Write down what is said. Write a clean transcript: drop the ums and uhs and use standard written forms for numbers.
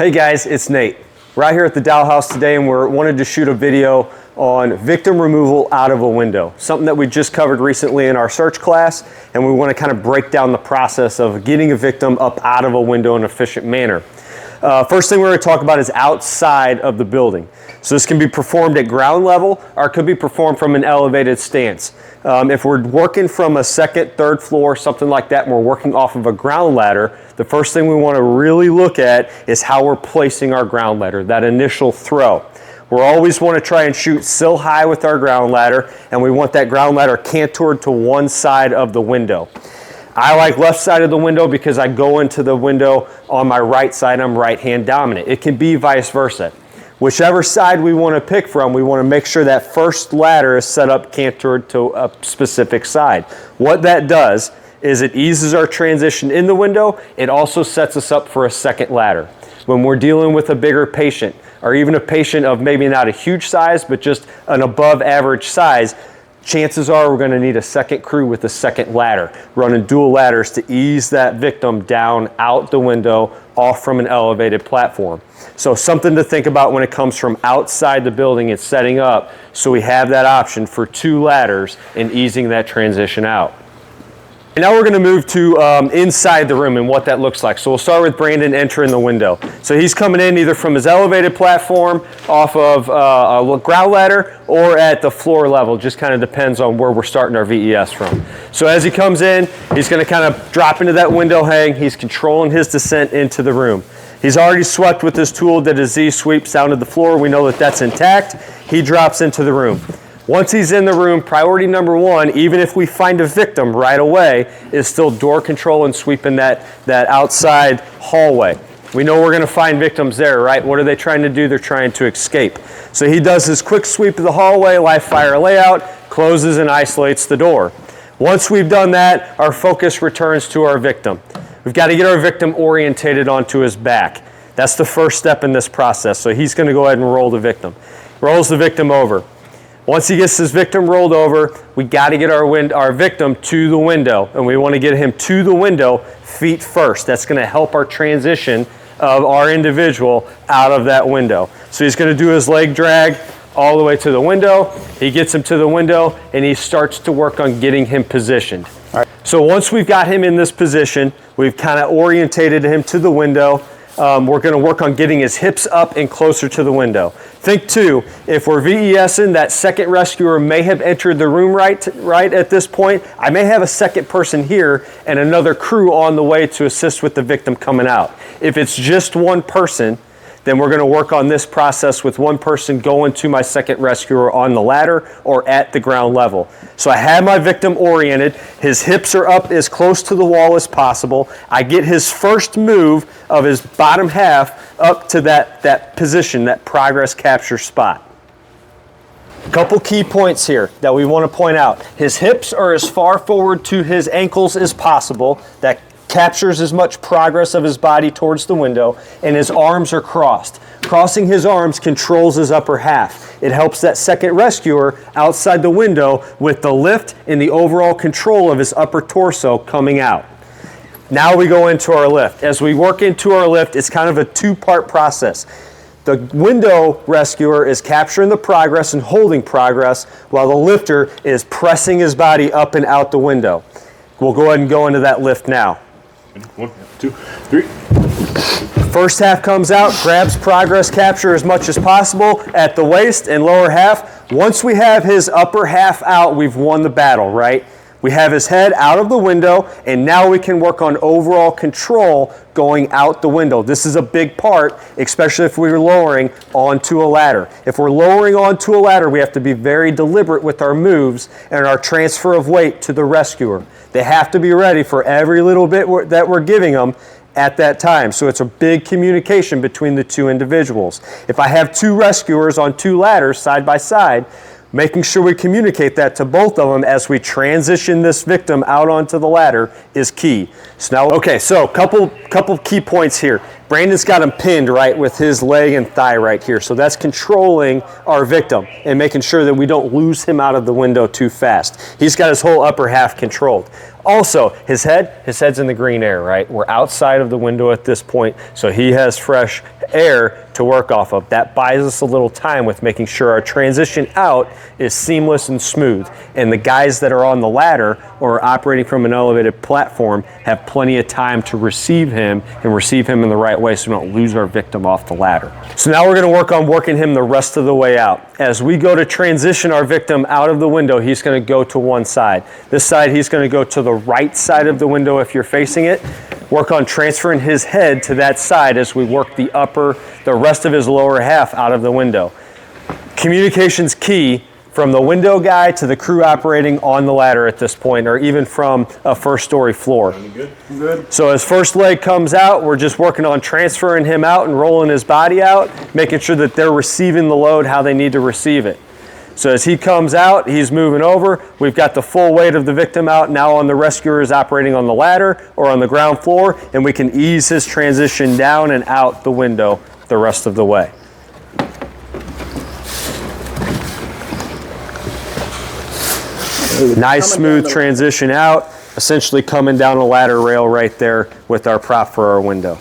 Hey guys, it's Nate. We're out here at the Dow House today and we wanted to shoot a video on victim removal out of a window. Something that we just covered recently in our search class, and we want to kind of break down the process of getting a victim up out of a window in an efficient manner. First thing we're going to talk about is outside of the building. So this can be performed at ground level or it could be performed from an elevated stance. If we're working from a second, third floor, something like that, and we're working off of a ground ladder, the first thing we want to really look at is how we're placing our ground ladder, that initial throw. We'll always want to try and shoot sill high with our ground ladder, and we want that ground ladder cantored to one side of the window. I like left side of the window because I go into the window on my right side, I'm right hand dominant. It can be vice versa. Whichever side we want to pick from, we want to make sure that first ladder is set up cantored to a specific side. What that does is it eases our transition in the window. It also sets us up for a second ladder. When we're dealing with a bigger patient, or even a patient of maybe not a huge size, but just an above average size, chances are we're going to need a second crew with a second ladder, running dual ladders to ease that victim down out the window off from an elevated platform. So something to think about when it comes from outside the building and setting up, so we have that option for two ladders and easing that transition out. And now we're going to move to inside the room and what that looks like. So we'll start with Brandon entering the window. So he's coming in either from his elevated platform, off of a ground ladder, or at the floor level. Just kind of depends on where we're starting our VES from. So as he comes in, he's going to kind of drop into that window hang. He's controlling his descent into the room. He's already swept with his tool, did a Z sweep down to the floor. We know that that's intact. He drops into the room. Once he's in the room, priority number one, even if we find a victim right away, is still door control and sweeping that outside hallway. We know we're going to find victims there, right? What are they trying to do? They're trying to escape. So he does his quick sweep of the hallway, live fire layout, closes and isolates the door. Once we've done that, our focus returns to our victim. We've got to get our victim orientated onto his back. That's the first step in this process. So he's going to go ahead and roll the victim. Rolls the victim over. Once he gets his victim rolled over, we got to get our victim to the window, and we want to get him to the window feet first. That's going to help our transition of our individual out of that window. So he's going to do his leg drag all the way to the window. He gets him to the window, and he starts to work on getting him positioned. All right. So once we've got him in this position, we've kind of orientated him to the window. We're going to work on getting his hips up and closer to the window. Think too, if we're VESing, that second rescuer may have entered the room right at this point. I may have a second person here and another crew on the way to assist with the victim coming out. If it's just one person, then we're going to work on this process with one person going to my second rescuer on the ladder or at the ground level. So I have my victim oriented. His hips are up as close to the wall as possible. I get his first move of his bottom half up to that position, that progress capture spot. A couple key points here that we want to point out. His hips are as far forward to his ankles as possible. That captures as much progress of his body towards the window, and his arms are crossed. Crossing his arms controls his upper half. It helps that second rescuer outside the window with the lift and the overall control of his upper torso coming out. Now we go into our lift. As we work into our lift, it's kind of a two-part process. The window rescuer is capturing the progress and holding progress, while the lifter is pressing his body up and out the window. We'll go ahead and go into that lift now. 1, 2, 3. First half comes out, grabs progress capture as much as possible at the waist and lower half. Once we have his upper half out, we've won the battle, right? We have his head out of the window, and now we can work on overall control going out the window. This is a big part, especially if we're lowering onto a ladder. If we're lowering onto a ladder, we have to be very deliberate with our moves and our transfer of weight to the rescuer. They have to be ready for every little bit that we're giving them at that time. So it's a big communication between the two individuals. If I have two rescuers on two ladders side by side, making sure we communicate that to both of them as we transition this victim out onto the ladder is key. So now, okay, so couple key points here. Brandon's got him pinned right with his leg and thigh right here. So that's controlling our victim and making sure that we don't lose him out of the window too fast. He's got his whole upper half controlled. Also, his head's in the green air, right? We're outside of the window at this point, so he has fresh air to work off of. That buys us a little time with making sure our transition out is seamless and smooth. And the guys that are on the ladder or operating from an elevated platform have plenty of time to receive him and receive him in the right way so we don't lose our victim off the ladder. So now we're going to work on working him the rest of the way out. As we go to transition our victim out of the window, he's going to go to one side. This side, he's going to go to the right side of the window if you're facing it. Work on transferring his head to that side as we work the rest of his lower half out of the window. Communication's key from the window guy to the crew operating on the ladder at this point, or even from a first story floor. Good. So as first leg comes out, we're just working on transferring him out and rolling his body out, making sure that they're receiving the load how they need to receive it. So as he comes out, he's moving over. We've got the full weight of the victim out now on the rescuers operating on the ladder or on the ground floor, and we can ease his transition down and out the window the rest of the way. Nice smooth transition out, essentially coming down a ladder rail right there with our prop for our window.